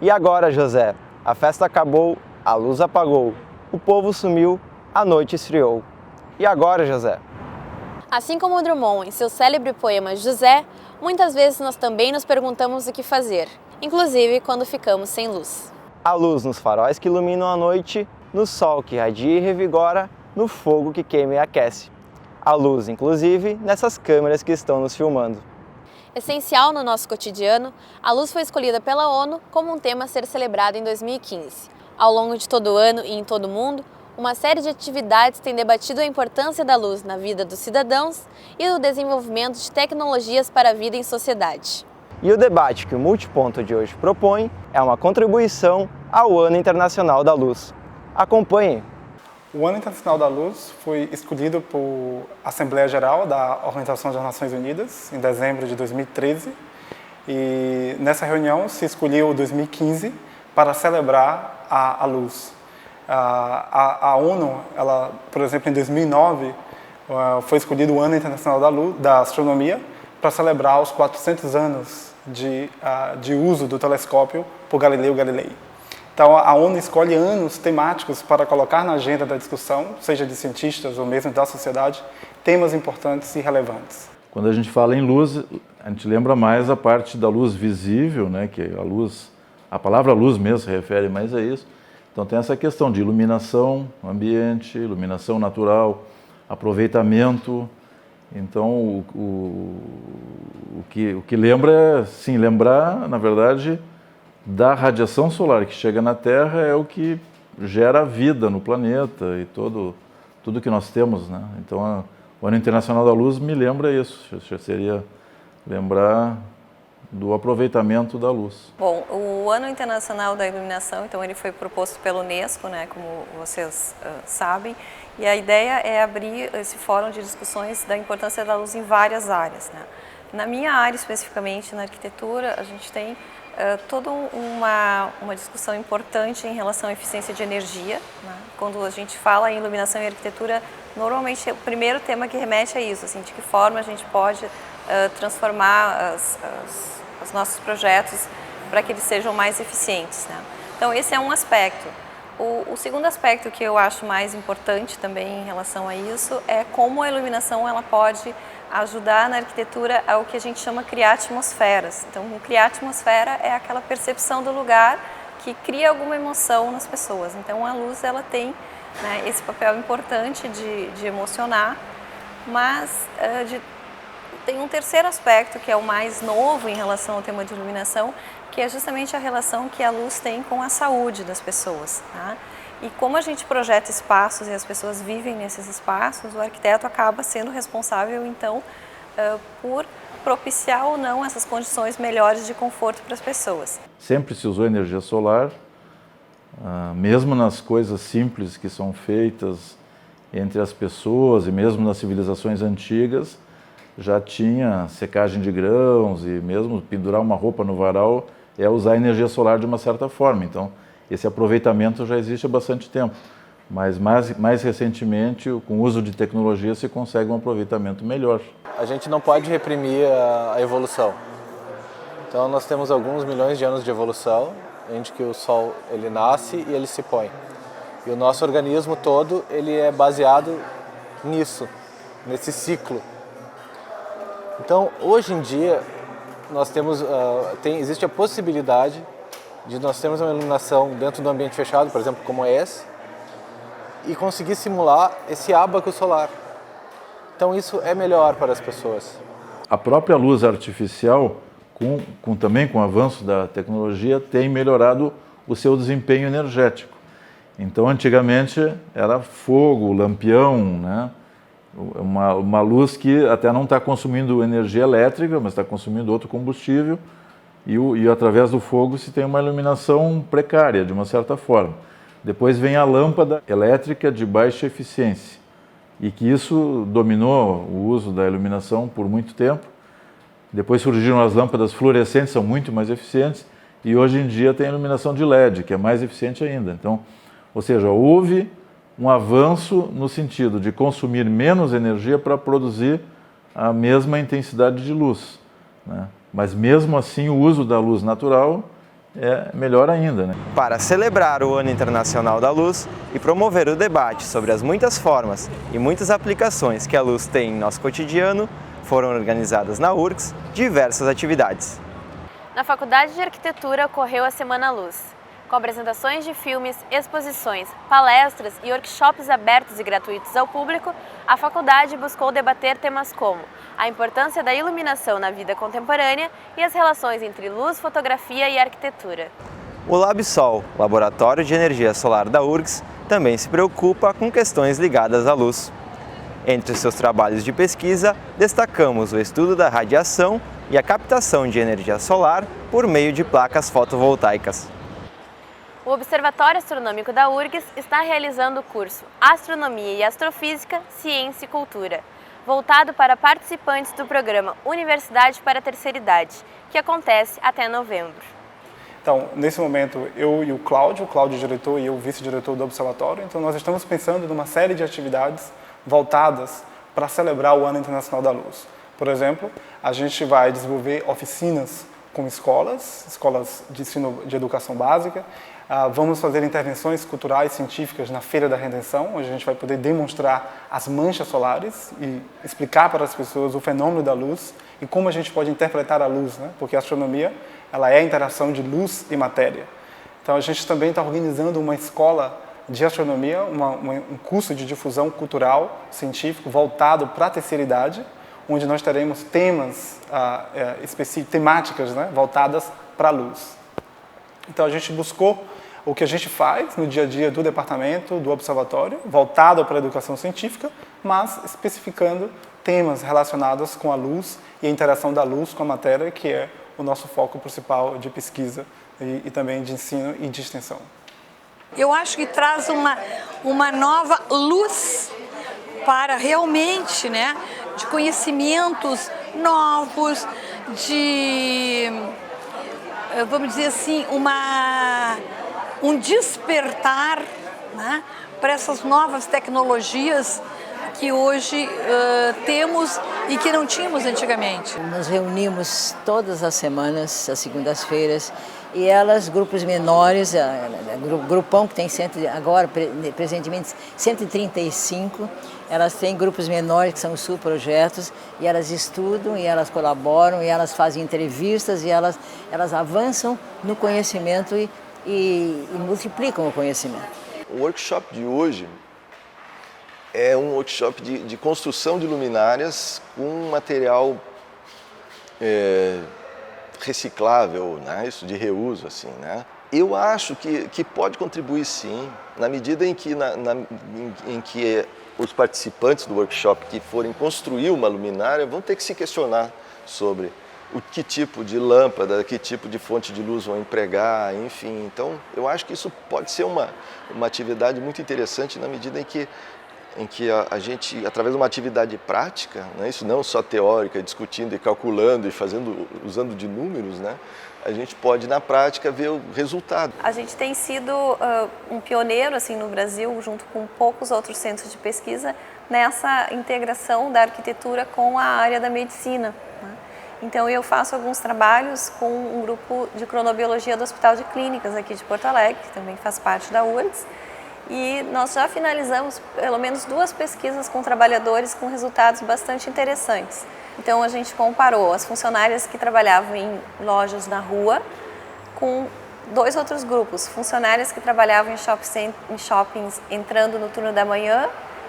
E agora, José? A festa acabou, a luz apagou, o povo sumiu, a noite esfriou. E agora, José? Assim como Drummond em seu célebre poema José, muitas vezes nós também nos perguntamos o que fazer, inclusive quando ficamos sem luz. A luz nos faróis que iluminam a noite, no sol que radia e revigora, no fogo que queima e aquece. A luz, inclusive, nessas câmeras que estão nos filmando. Essencial no nosso cotidiano, a luz foi escolhida pela ONU como um tema a ser celebrado em 2015. Ao longo de todo o ano e em todo o mundo, uma série de atividades tem debatido a importância da luz na vida dos cidadãos e no desenvolvimento de tecnologias para a vida em sociedade. E o debate que o Multiponto de hoje propõe é uma contribuição ao Ano Internacional da Luz. Acompanhe! O Ano Internacional da Luz foi escolhido por Assembleia Geral da Organização das Nações Unidas em dezembro de 2013 e nessa reunião se escolheu 2015 para celebrar a luz. A ONU, por exemplo, em 2009 foi escolhido o Ano Internacional da Astronomia para celebrar os 400 anos de uso do telescópio por Galileu Galilei. Então, a ONU escolhe anos temáticos para colocar na agenda da discussão, seja de cientistas ou mesmo da sociedade, temas importantes e relevantes. Quando a gente fala em luz, a gente lembra mais a parte da luz visível, né, que a palavra luz mesmo se refere mais a isso. Então tem essa questão de iluminação ambiente, iluminação natural, aproveitamento. Então o que lembra é, sim, lembrar, na verdade, da radiação solar que chega na Terra é o que gera a vida no planeta e tudo que nós temos, né? Então, o Ano Internacional da Luz me lembra isso, seria lembrar do aproveitamento da luz. Bom, o Ano Internacional da Iluminação, então, ele foi proposto pela Unesco, né, como vocês sabem, e a ideia é abrir esse fórum de discussões da importância da luz em várias áreas, né? Na minha área, especificamente, na arquitetura, a gente tem toda uma discussão importante em relação à eficiência de energia, né? Quando a gente fala em iluminação e arquitetura, normalmente o primeiro tema que remete a isso, assim, de que forma a gente pode transformar os nossos projetos para que eles sejam mais eficientes, né? Então esse é um aspecto. O segundo aspecto que eu acho mais importante também em relação a isso é como a iluminação ela pode ajudar na arquitetura ao que a gente chama criar atmosferas. Então, criar atmosfera é aquela percepção do lugar que cria alguma emoção nas pessoas. Então, a luz ela tem, né, esse papel importante de emocionar, mas tem um terceiro aspecto que é o mais novo em relação ao tema de iluminação, que é justamente a relação que a luz tem com a saúde das pessoas, tá? E como a gente projeta espaços e as pessoas vivem nesses espaços, o arquiteto acaba sendo responsável, então, por propiciar ou não essas condições melhores de conforto para as pessoas. Sempre se usou energia solar, mesmo nas coisas simples que são feitas entre as pessoas e mesmo nas civilizações antigas, já tinha secagem de grãos e mesmo pendurar uma roupa no varal é usar energia solar de uma certa forma. Então, esse aproveitamento já existe há bastante tempo, mas mais recentemente, com o uso de tecnologia, se consegue um aproveitamento melhor. A gente não pode reprimir a evolução. Então nós temos alguns milhões de anos de evolução, em que o Sol ele nasce e ele se põe. E o nosso organismo todo ele é baseado nisso, nesse ciclo. Então hoje em dia nós temos, existe a possibilidade de nós termos uma iluminação dentro do ambiente fechado, por exemplo, como esse, e conseguir simular esse ábaco solar. Então isso é melhor para as pessoas. A própria luz artificial, também com o avanço da tecnologia, tem melhorado o seu desempenho energético. Então antigamente era fogo, lampião, né? Uma luz que até não está consumindo energia elétrica, mas está consumindo outro combustível, e através do fogo se tem uma iluminação precária, de uma certa forma. Depois vem a lâmpada elétrica de baixa eficiência, e que isso dominou o uso da iluminação por muito tempo. Depois surgiram as lâmpadas fluorescentes, são muito mais eficientes, e hoje em dia tem a iluminação de LED, que é mais eficiente ainda. Então, ou seja, houve um avanço no sentido de consumir menos energia para produzir a mesma intensidade de luz, né? Mas mesmo assim o uso da luz natural é melhor ainda, né? Para celebrar o Ano Internacional da Luz e promover o debate sobre as muitas formas e muitas aplicações que a luz tem em nosso cotidiano, foram organizadas na URGS diversas atividades. Na Faculdade de Arquitetura ocorreu a Semana Luz, com apresentações de filmes, exposições, palestras e workshops abertos e gratuitos ao público. A faculdade buscou debater temas como a importância da iluminação na vida contemporânea e as relações entre luz, fotografia e arquitetura. O LabSol, Laboratório de Energia Solar da URGS, também se preocupa com questões ligadas à luz. Entre seus trabalhos de pesquisa, destacamos o estudo da radiação e a captação de energia solar por meio de placas fotovoltaicas. O Observatório Astronômico da URGS está realizando o curso Astronomia e Astrofísica, Ciência e Cultura, voltado para participantes do programa Universidade para a Terceira Idade, que acontece até novembro. Então, nesse momento, eu e o Cláudio diretor e eu vice-diretor do Observatório, então nós estamos pensando numa série de atividades voltadas para celebrar o Ano Internacional da Luz. Por exemplo, a gente vai desenvolver oficinas com escolas de ensino de educação básica. Vamos fazer intervenções culturais e científicas na Feira da Redenção, onde a gente vai poder demonstrar as manchas solares e explicar para as pessoas o fenômeno da luz e como a gente pode interpretar a luz, né? Porque a astronomia ela é a interação de luz e matéria. Então a gente também está organizando uma escola de astronomia, um curso de difusão cultural, científico, voltado para a terceira idade, onde nós teremos temas temáticas, né, voltadas para a luz. Então a gente buscou o que a gente faz no dia a dia do departamento, do observatório, voltado para a educação científica, mas especificando temas relacionados com a luz e a interação da luz com a matéria, que é o nosso foco principal de pesquisa e também de ensino e de extensão. Eu acho que traz uma nova luz para realmente, né, de conhecimentos novos, de, vamos dizer assim, um despertar, né, para essas novas tecnologias que hoje temos e que não tínhamos antigamente. Nos reunimos todas as semanas, às segundas-feiras, e elas, grupos menores, grupão que tem agora, presentemente, 135, elas têm grupos menores que são os subprojetos, e elas estudam, e elas colaboram, e elas fazem entrevistas, e elas avançam no conhecimento e multiplicam o conhecimento. O workshop de hoje é um workshop de construção de luminárias com material reciclável, né? Isso de reuso, assim, né? Eu acho que pode contribuir sim, na medida em que, em que os participantes do workshop que forem construir uma luminária vão ter que se questionar sobre que tipo de lâmpada, que tipo de fonte de luz vão empregar, enfim. Então, eu acho que isso pode ser uma atividade muito interessante na medida em que a gente, através de uma atividade prática, né, isso não só teórica, discutindo e calculando e usando de números, né, a gente pode, na prática, ver o resultado. A gente tem sido um pioneiro assim, no Brasil, junto com poucos outros centros de pesquisa, nessa integração da arquitetura com a área da medicina, né? Então, eu faço alguns trabalhos com um grupo de cronobiologia do Hospital de Clínicas aqui de Porto Alegre, que também faz parte da URGS, e nós já finalizamos pelo menos 2 pesquisas com trabalhadores com resultados bastante interessantes. Então a gente comparou as funcionárias que trabalhavam em lojas na rua com 2 outros grupos, funcionárias que trabalhavam em shoppings entrando no turno da manhã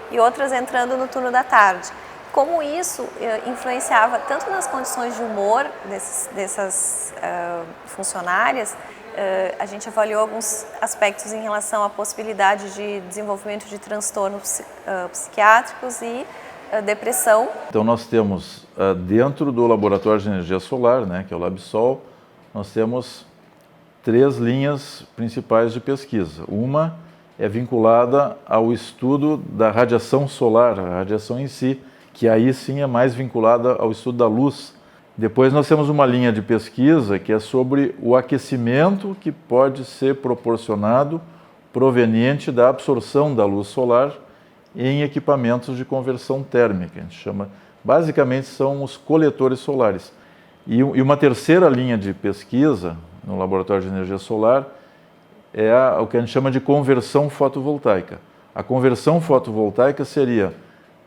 e outras entrando no turno da tarde. Como isso influenciava tanto nas condições de humor dessas funcionárias. A gente avaliou alguns aspectos em relação à possibilidade de desenvolvimento de transtornos psiquiátricos e depressão. Então nós temos dentro do Laboratório de Energia Solar, né, que é o LabSol, nós temos 3 linhas principais de pesquisa. Uma é vinculada ao estudo da radiação solar, a radiação em si, que aí sim é mais vinculada ao estudo da luz. Depois nós temos uma linha de pesquisa que é sobre o aquecimento que pode ser proporcionado proveniente da absorção da luz solar em equipamentos de conversão térmica. A gente chama, basicamente são os coletores solares. E uma terceira linha de pesquisa, no Laboratório de Energia Solar é o que a gente chama de conversão fotovoltaica. A conversão fotovoltaica seria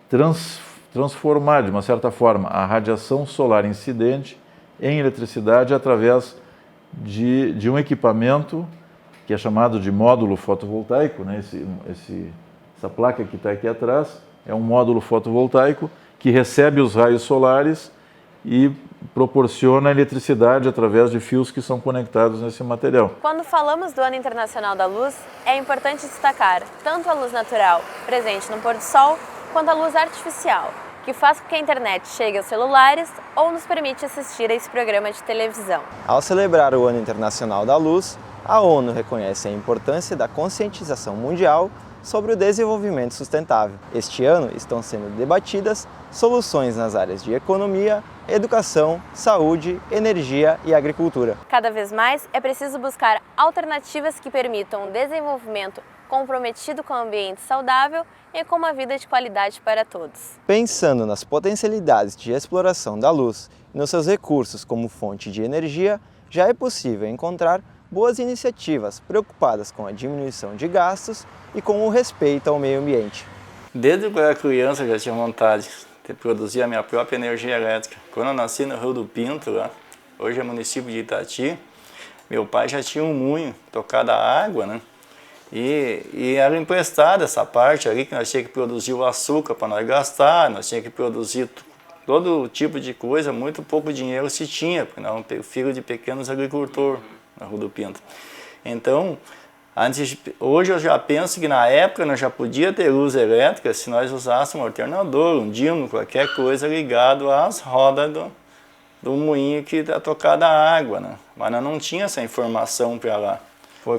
transformar, de uma certa forma, a radiação solar incidente em eletricidade através de um equipamento que é chamado de módulo fotovoltaico, né? Essa placa que está aqui atrás é um módulo fotovoltaico que recebe os raios solares e proporciona eletricidade através de fios que são conectados nesse material. Quando falamos do Ano Internacional da Luz, é importante destacar tanto a luz natural, presente no pôr do sol, quanto a luz artificial, que faz com que a internet chegue aos celulares ou nos permite assistir a esse programa de televisão. Ao celebrar o Ano Internacional da Luz, a ONU reconhece a importância da conscientização mundial sobre o desenvolvimento sustentável. Este ano estão sendo debatidas soluções nas áreas de economia, educação, saúde, energia e agricultura. Cada vez mais é preciso buscar alternativas que permitam um desenvolvimento comprometido com o ambiente saudável e com uma vida de qualidade para todos. Pensando nas potencialidades de exploração da luz e nos seus recursos como fonte de energia, já é possível encontrar boas iniciativas preocupadas com a diminuição de gastos e com o respeito ao meio ambiente. Desde que eu era criança eu já tinha vontade de produzir a minha própria energia elétrica. Quando eu nasci no Rio do Pinto, lá, hoje é município de Itati, meu pai já tinha um moinho tocado a água, né? E era emprestada essa parte ali que nós tínhamos que produzir o açúcar para nós gastar, nós tínhamos que produzir todo tipo de coisa, muito pouco dinheiro se tinha, porque nós éramos filho de pequenos agricultores na Rua do Pinto. Então, hoje eu já penso que na época nós já podíamos ter luz elétrica se nós usássemos um alternador, um dínamo, qualquer coisa ligado às rodas do moinho que está tocada a água, né? Mas nós não tinha essa informação para lá.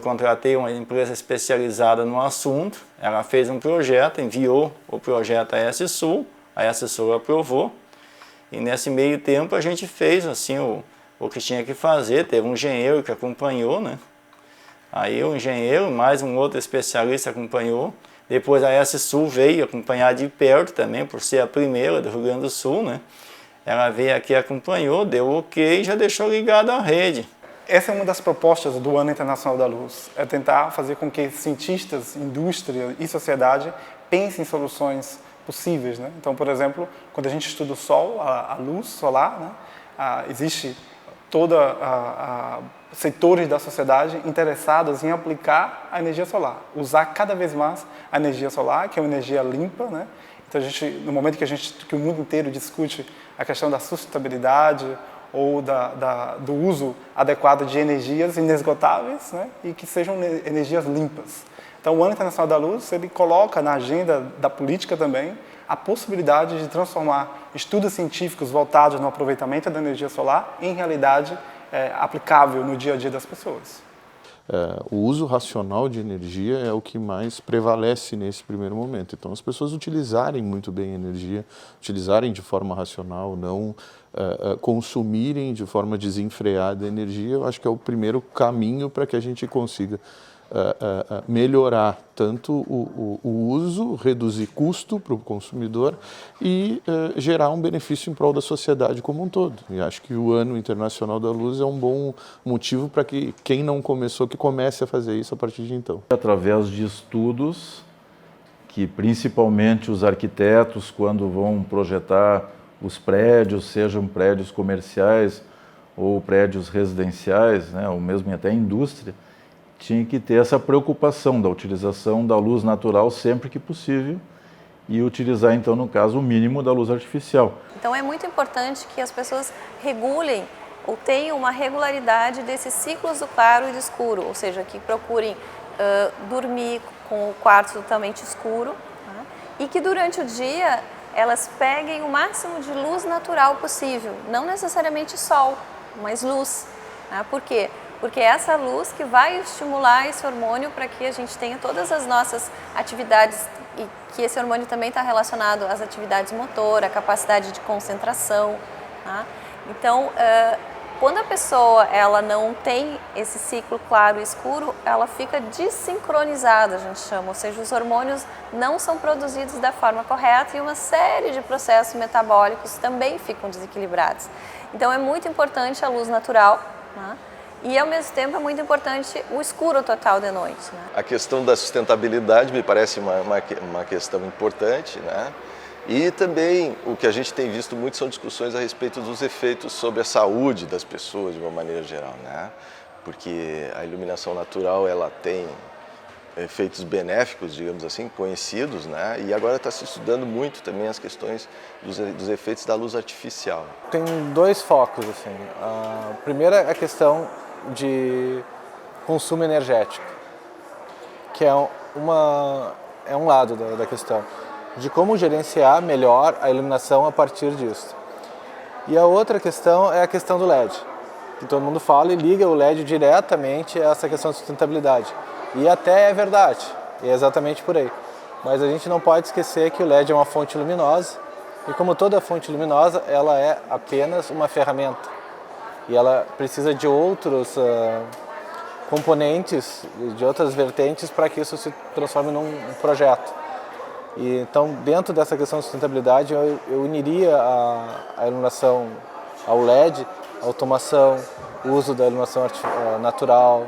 Contratei uma empresa especializada no assunto, ela fez um projeto, enviou o projeto à S-Sul, a S-Sul aprovou, e nesse meio tempo a gente fez assim o que tinha que fazer, teve um engenheiro que acompanhou, né? Aí o engenheiro, mais um outro especialista acompanhou, depois a S-Sul veio acompanhar de perto também, por ser a primeira do Rio Grande do Sul, né? Ela veio aqui, acompanhou, deu ok e já deixou ligado à rede. Essa é uma das propostas do Ano Internacional da Luz, é tentar fazer com que cientistas, indústria e sociedade pensem em soluções possíveis, né? Então, por exemplo, quando a gente estuda o Sol, a luz solar, né? Existe setores da sociedade interessados em aplicar a energia solar, usar cada vez mais a energia solar, que é uma energia limpa, né? Então, no momento que o mundo inteiro discute a questão da sustentabilidade, ou do uso adequado de energias inesgotáveis, né, e que sejam energias limpas. Então, o Ano Internacional da Luz, ele coloca na agenda da política também a possibilidade de transformar estudos científicos voltados no aproveitamento da energia solar em realidade aplicável no dia a dia das pessoas. O uso racional de energia é o que mais prevalece nesse primeiro momento. Então, as pessoas utilizarem muito bem a energia, utilizarem de forma racional, não consumirem de forma desenfreada a energia, eu acho que é o primeiro caminho para que a gente consiga melhorar tanto o uso, reduzir custo para o consumidor e gerar um benefício em prol da sociedade como um todo. E acho que o Ano Internacional da Luz é um bom motivo para que quem não começou, que comece a fazer isso a partir de então. Através de estudos que principalmente os arquitetos, quando vão projetar os prédios, sejam prédios comerciais ou prédios residenciais, né, ou mesmo até indústria, tinha que ter essa preocupação da utilização da luz natural sempre que possível e utilizar, então, no caso, o mínimo da luz artificial. Então é muito importante que as pessoas regulem ou tenham uma regularidade desses ciclos do claro e do escuro, ou seja, que procurem dormir com o quarto totalmente escuro, né? E que durante o dia elas peguem o máximo de luz natural possível, não necessariamente sol, mas luz. Né? Por quê? Porque é essa luz que vai estimular esse hormônio para que a gente tenha todas as nossas atividades e que esse hormônio também está relacionado às atividades motoras, à capacidade de concentração. Tá? Então, quando a pessoa ela não tem esse ciclo claro e escuro, ela fica desincronizada, a gente chama, ou seja, os hormônios não são produzidos da forma correta e uma série de processos metabólicos também ficam desequilibrados. Então, é muito importante a luz natural, né? E ao mesmo tempo é muito importante o escuro total de noite, né? A questão da sustentabilidade me parece uma questão importante, né? E também o que a gente tem visto muito são discussões a respeito dos efeitos sobre a saúde das pessoas de uma maneira geral, né? Porque a iluminação natural ela tem efeitos benéficos, digamos assim, conhecidos, né? E agora está se estudando muito também as questões dos efeitos da luz artificial. Tem dois focos, assim. A primeira é a questão de consumo energético, que é um lado da questão, de como gerenciar melhor a iluminação a partir disso. E a outra questão é a questão do LED, que todo mundo fala e liga o LED diretamente a essa questão de sustentabilidade. E até é verdade, é exatamente por aí. Mas a gente não pode esquecer que o LED é uma fonte luminosa e como toda fonte luminosa, ela é apenas uma ferramenta. E ela precisa de outros componentes, de outras vertentes para que isso se transforme num projeto. E, então, dentro dessa questão de sustentabilidade, eu uniria a iluminação ao LED, a automação, o uso da iluminação natural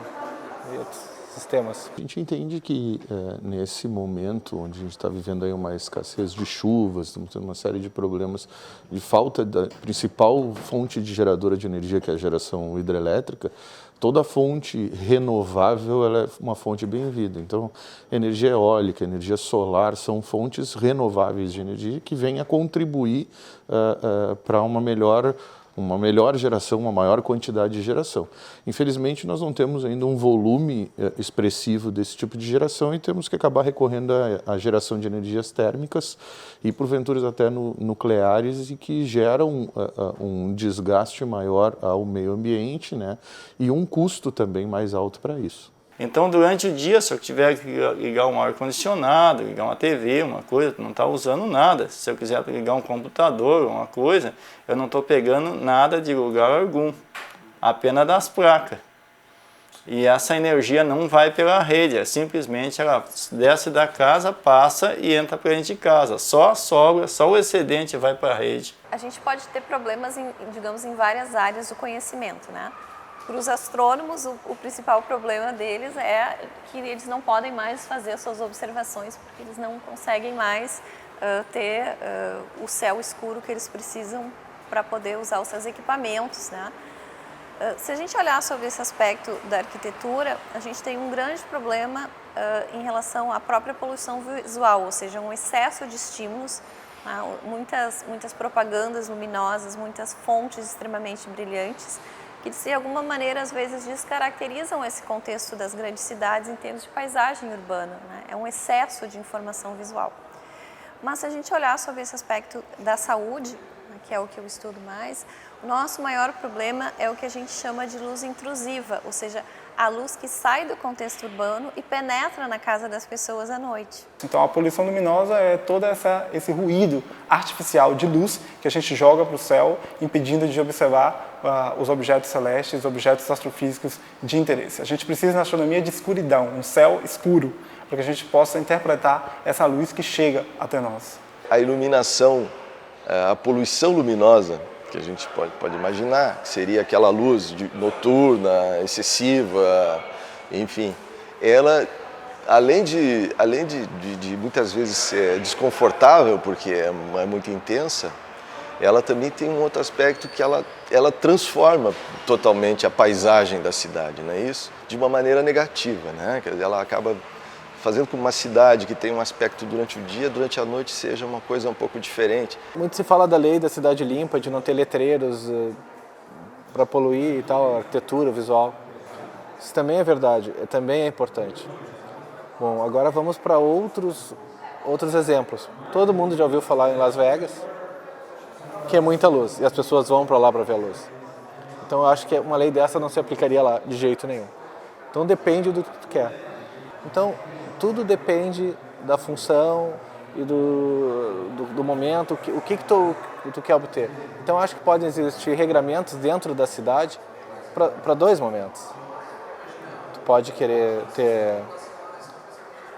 e outros sistemas. A gente entende que nesse momento onde a gente está vivendo aí uma escassez de chuvas, estamos tendo uma série de problemas de falta da principal fonte de geradora de energia, que é a geração hidrelétrica, toda fonte renovável ela é uma fonte bem-vinda. Então, energia eólica, energia solar são fontes renováveis de energia que vêm a contribuir para uma melhor geração, uma maior quantidade de geração. Infelizmente, nós não temos ainda um volume expressivo desse tipo de geração e temos que acabar recorrendo à geração de energias térmicas e, porventura, até nucleares e que geram um desgaste maior ao meio ambiente, né? E um custo também mais alto para isso. Então, durante o dia, se eu tiver que ligar um ar-condicionado, ligar uma TV, uma coisa, não está usando nada. Se eu quiser ligar um computador, uma coisa, eu não estou pegando nada de lugar algum, apenas das placas. E essa energia não vai pela rede, simplesmente ela desce da casa, passa e entra para dentro de casa. Só a sobra, só o excedente vai para a rede. A gente pode ter problemas, digamos, em várias áreas do conhecimento, né? Para os astrônomos, o principal problema deles é que eles não podem mais fazer suas observações porque eles não conseguem mais ter o céu escuro que eles precisam para poder usar os seus equipamentos, né? Se a gente olhar sobre esse aspecto da arquitetura, a gente tem um grande problema em relação à própria poluição visual, ou seja, um excesso de estímulos, né? muitas propagandas luminosas, muitas fontes extremamente brilhantes, que de alguma maneira às vezes descaracterizam esse contexto das grandes cidades em termos de paisagem urbana, né? É um excesso de informação visual. Mas se a gente olhar sobre esse aspecto da saúde, né, que é o que eu estudo mais, o nosso maior problema é o que a gente chama de luz intrusiva, ou seja, a luz que sai do contexto urbano e penetra na casa das pessoas à noite. Então a poluição luminosa é todo esse ruído artificial de luz que a gente joga para o céu, impedindo de observar os objetos celestes, os objetos astrofísicos de interesse. A gente precisa na astronomia de escuridão, um céu escuro, para que a gente possa interpretar essa luz que chega até nós. A iluminação, a poluição luminosa, que a gente pode imaginar, que seria aquela luz noturna, excessiva, enfim, ela, além de muitas vezes ser desconfortável, porque é muito intensa, ela também tem um outro aspecto que ela transforma totalmente a paisagem da cidade, não é isso? De uma maneira negativa, né? Quer dizer, ela acaba fazendo com que uma cidade que tem um aspecto durante o dia, durante a noite seja uma coisa um pouco diferente. Muito se fala da lei da cidade limpa, de não ter letreiros para poluir e tal, arquitetura visual. Isso também é verdade, também é importante. Bom, agora vamos para outros exemplos. Todo mundo já ouviu falar em Las Vegas, que é muita luz, e as pessoas vão para lá para ver a luz. Então eu acho que uma lei dessa não se aplicaria lá de jeito nenhum. Então depende do que tu quer. Então tudo depende da função e do momento, o que tu quer obter. Então acho que podem existir regramentos dentro da cidade para dois momentos. Tu pode querer ter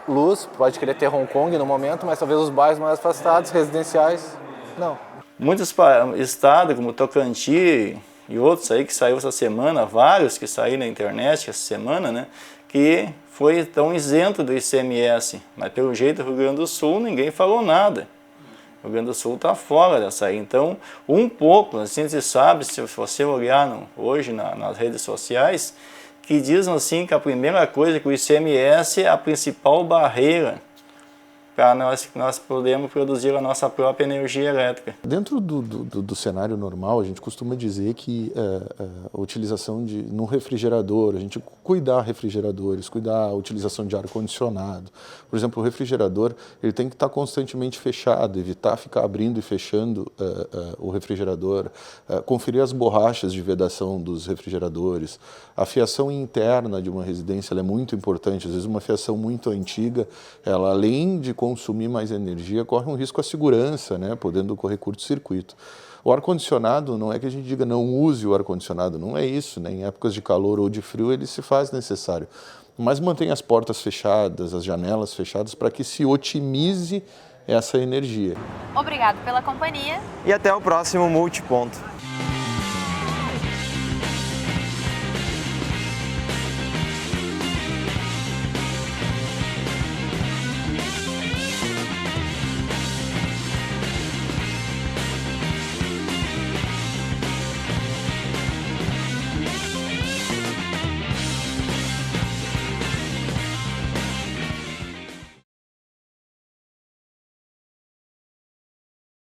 luz, pode querer ter Hong Kong no momento, mas talvez os bairros mais afastados, residenciais, não. Muitos estados, como Tocantins, e outros aí que saiu essa semana, vários que saíram na internet essa semana, né, que foi tão isento do ICMS, mas pelo jeito do Rio Grande do Sul ninguém falou nada. O Rio Grande do Sul está fora dessa aí. Então, um pouco, assim, se sabe, se você olhar hoje nas redes sociais, que dizem assim que a primeira coisa que o ICMS é a principal barreira para nós podermos produzir a nossa própria energia elétrica. Dentro do cenário normal, a gente costuma dizer que a utilização num refrigerador, a gente cuidar refrigeradores, cuidar a utilização de ar-condicionado. Por exemplo, o refrigerador ele tem que estar constantemente fechado, evitar ficar abrindo e fechando o refrigerador, conferir as borrachas de vedação dos refrigeradores. A fiação interna de uma residência ela é muito importante, às vezes uma fiação muito antiga, ela além de consumir mais energia, corre um risco à segurança, né, podendo ocorrer curto-circuito. O ar-condicionado, não é que a gente diga não use o ar-condicionado, não é isso, né? Em épocas de calor ou de frio ele se faz necessário. Mas mantenha as portas fechadas, as janelas fechadas, para que se otimize essa energia. Obrigado pela companhia. E até o próximo Multiponto.